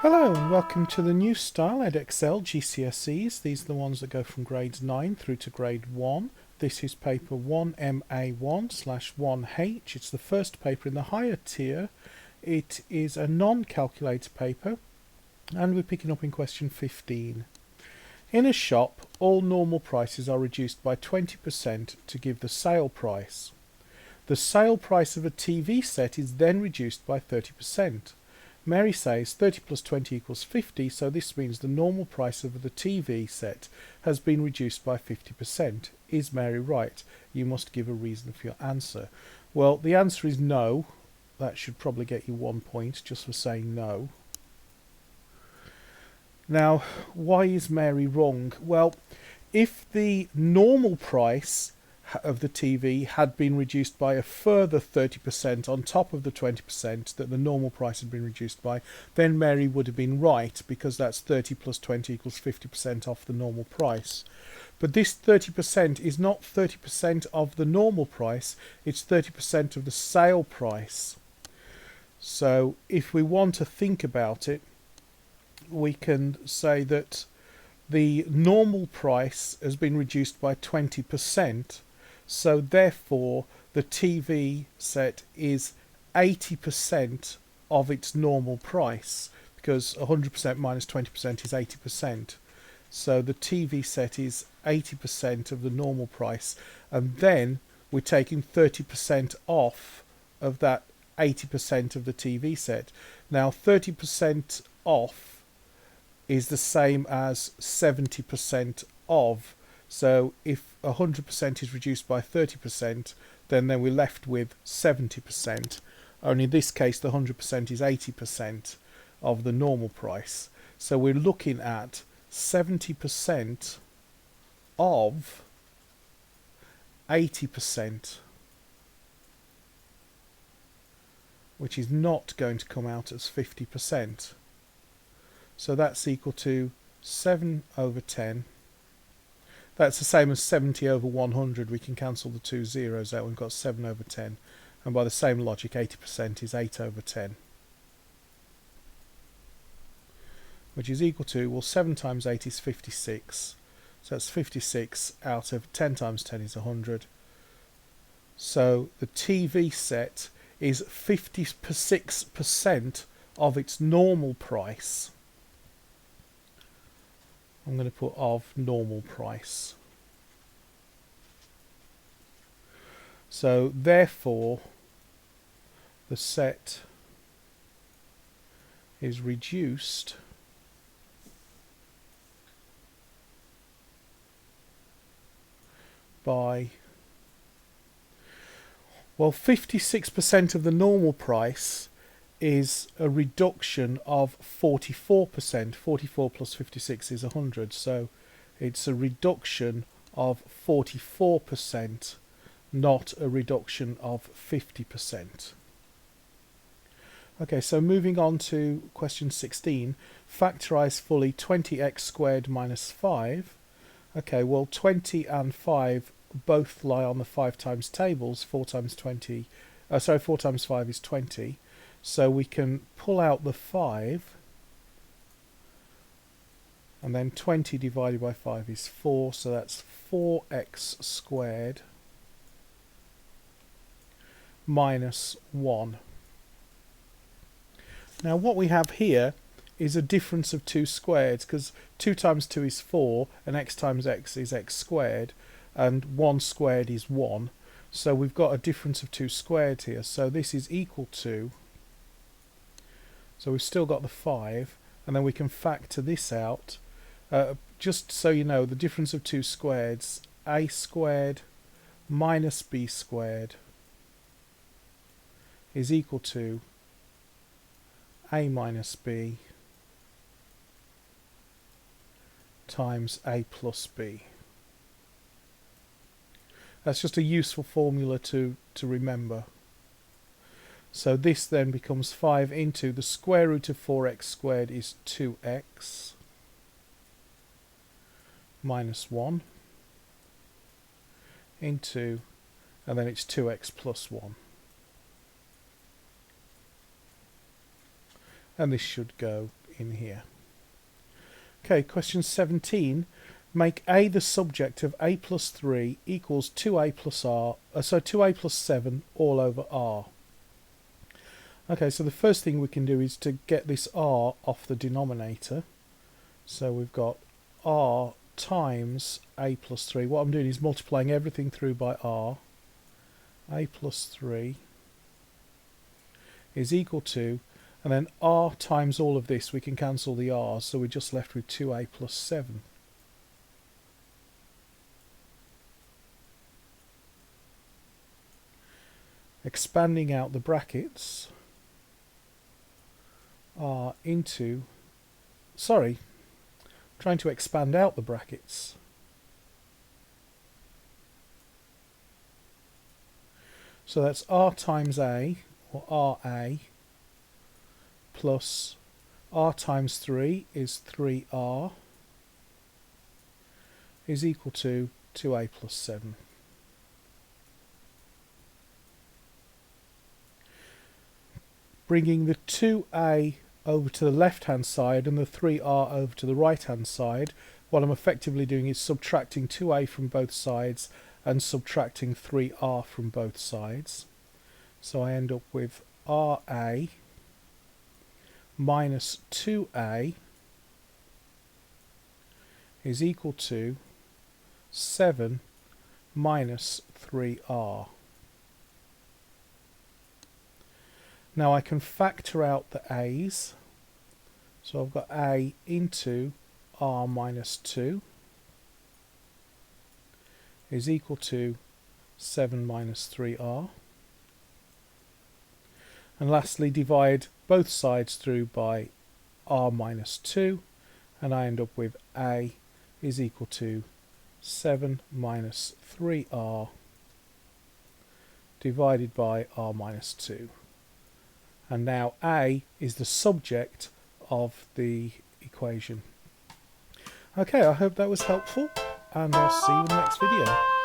Hello and welcome to the new style Edexcel GCSEs. These are the ones that go from grades 9 through to grade 1. This is paper 1MA1/1H. It's the first paper in the higher tier. It is a non-calculator paper and we're picking up in question 15. In a shop, all normal prices are reduced by 20% to give the sale price. The sale price of a TV set is then reduced by 30%. Mary says 30 plus 20 equals 50, so this means the normal price of the TV set has been reduced by 50%. Is Mary right? You must give a reason for your answer. Well, the answer is no. That should probably get you 1 point just for saying no. Now, why is Mary wrong? Well, if the normal price of the TV had been reduced by a further 30% on top of the 20% that the normal price had been reduced by, then Mary would have been right, because that's 30 plus 20 equals 50% off the normal price. But this 30% is not 30% of the normal price, it's 30% of the sale price. So if we want to think about it, we can say that the normal price has been reduced by 20%. So therefore the TV set is 80% of its normal price, because 100% minus 20% is 80%. So the TV set is 80% of the normal price, and then we're taking 30% off of that 80% of the TV set. Now 30% off is the same as 70% of. So if 100% is reduced by 30%, then we're left with 70%. Only in this case the 100% is 80% of the normal price. So we're looking at 70% of 80%, which is not going to come out as 50%. So that's equal to 7 over 10. That's the same as 70 over 100. We can cancel the two zeros out. We've got 7 over 10. And by the same logic, 80% is 8 over 10. Which is equal to, well, 7 times 8 is 56. So that's 56 out of 10 times 10 is 100. So the TV set is 56% of its normal price. I'm going to put of normal price. So therefore the set is reduced by, well, 56% of the normal price is a reduction of 44%. 44 plus 56 is 100, so it's a reduction of 44%, not a reduction of 50%. Okay, so moving on to question 16. Factorise fully 20x squared minus 5. Okay, well, 20 and 5 both lie on the 5 times tables. 4 times 5 is 20. So we can pull out the 5, and then 20 divided by 5 is 4, so that's 4x squared minus 1. Now what we have here is a difference of 2 squareds, because 2 times 2 is 4, and x times x is x squared, and 1 squared is 1. So we've got a difference of 2 squared here, so this is equal to, so we've still got the 5, and then we can factor this out. Just so you know, the difference of 2 squareds, a squared minus b squared is equal to a minus b times a plus b. That's just a useful formula to remember. So this then becomes 5 into the square root of 4x squared is 2x minus 1 into, and then it's 2x plus 1. And this should go in here. Okay, question 17. Make A the subject of A plus 3 equals 2A plus R, so 2A plus 7 all over R. Okay, so the first thing we can do is to get this R off the denominator. So we've got R times A plus 3. What I'm doing is multiplying everything through by R. A plus 3 is equal to, and then R times all of this, we can cancel the R's, so we're just left with 2A plus 7. Expanding out the brackets, R into, sorry, trying to expand out the brackets. So that's R times A, or RA, plus R times 3 is 3R, is equal to 2A plus 7. Bringing the 2A over to the left hand side and the 3R over to the right hand side, what I'm effectively doing is subtracting 2A from both sides and subtracting 3R from both sides. So I end up with RA minus 2A is equal to 7 minus 3R. Now I can factor out the A's. So I've got A into R minus 2 is equal to 7 minus 3R. And lastly, divide both sides through by R minus 2, and I end up with A is equal to 7 minus 3R divided by R minus 2. And now A is the subject of the equation. Okay, I hope that was helpful, and I'll see you in the next video.